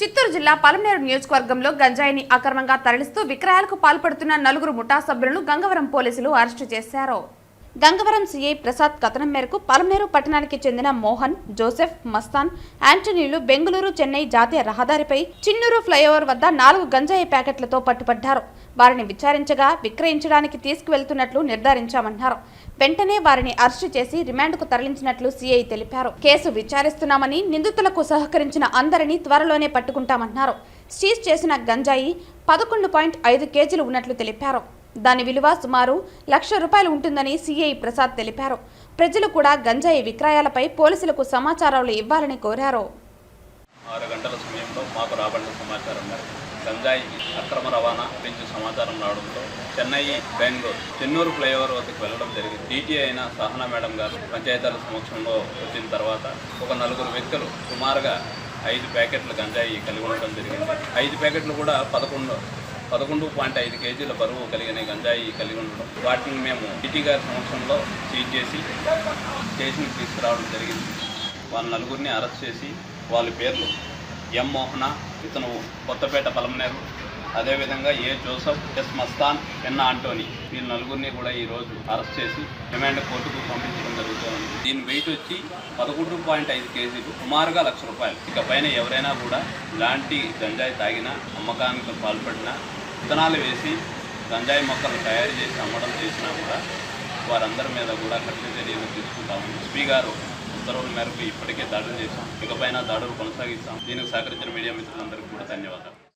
చిత్తూరు జిల్లా పలమనేరు నియోజకవర్గంలో గంజాయిని అక్రమంగా తరలిస్తూ విక్రయాలకు పాల్పడుతున్న నలుగురు ముఠా సభ్యులను గంగవరం పోలీసులు అరెస్టు చేశారు. గంగవరం సీఐ ప్రసాద్ కథనం మేరకు పలమనేరు పట్టణానికి చెందిన మోహన్, జోసెఫ్, మస్తాన్, ఆంటనీలు బెంగళూరు చెన్నై జాతీయ రహదారిపై చిన్నూరు ఫ్లైఓవర్ వద్ద 4 గంజాయి ప్యాకెట్లతో పట్టుబడ్డారు. వారిని విచారించగా విక్రయించడానికి తీసుకువెళ్తున్నట్లు నిర్ధారించామన్నారు. వెంటనే వారిని అరెస్టు చేసి రిమాండ్కు తరలించినట్లు సీఐ తెలిపారు. కేసు విచారిస్తున్నామని, నిందితులకు సహకరించిన అందరినీ త్వరలోనే పట్టుకుంటామన్నారు. సీజ్ చేసిన గంజాయి 11.5 కేజీలు ఉన్నట్లు తెలిపారు. దాని విలువ సుమారు ₹1,00,000 ఉంటుందని సీఐ ప్రసాద్ తెలిపారు. ప్రజలు కూడా గంజాయి విక్రయాలపై పోలీసులకు సమాచారాలు ఇవ్వాలని కోరారు. 6 గంటల సమయంలో మాకు రాబడిన సమాచారం మేరకు గంజాయి అక్రమ రవాణా గురించి సమాచారం రావడంతో చెన్నై, బెంగళూరు, చెన్నూరు ఫ్లైఓవర్ వద్దకు వెళ్ళడం జరిగింది. డీటీ అయిన సహనా మేడం గారు పంచాయతీల సమక్షంలో వచ్చిన తర్వాత ఒక 4 వ్యక్తులు సుమారుగా 5 ప్యాకెట్ల గంజాయి కలిగి ఉండడం జరిగింది. 5 ప్యాకెట్లు కూడా 11.5 కేజీల బరువు కలిగిన గంజాయి కలిగి ఉండడం, వాటిని మేము డీటీ గారి సమక్షంలో సీజ్ చేసి స్టేషన్కి తీసుకురావడం జరిగింది. వాళ్ళ నలుగురిని అరెస్ట్ చేసి వాళ్ళ పేర్లు ఎం మోహన, ఇతను కొత్తపేట పలమనేరు, అదేవిధంగా ఏ జోసఫ్, ఎస్ మస్తాన్, ఎన్ ఆంటోనీ, వీళ్ళ నలుగురిని కూడా ఈరోజు అరెస్ట్ చేసి రిమాండ్ కోర్టుకు పంపించడం జరుగుతుంది. దీని వెయిట్ వచ్చి 11.5 కేజీలు, సుమారుగా ₹1,00,000. ఇక పైన ఎవరైనా కూడా ఇలాంటి గంజాయి తాగినా, అమ్మకానికి పాల్పడినా, విత్తనాలు వేసి గంజాయి మొక్కలు తయారు చేసి అమ్మడం చేసినా కూడా వారందరి మీద కూడా కఠిన చర్యలు తీసుకుంటాము. ఎస్పీ గారు ఉత్తర్వుల మేరకు ఇప్పటికే దాడులు చేశాం. ఇకపైన దాడులు కొనసాగిస్తాం. దీనికి సహకరించిన మీడియా మిత్రులందరికీ కూడా ధన్యవాదాలు.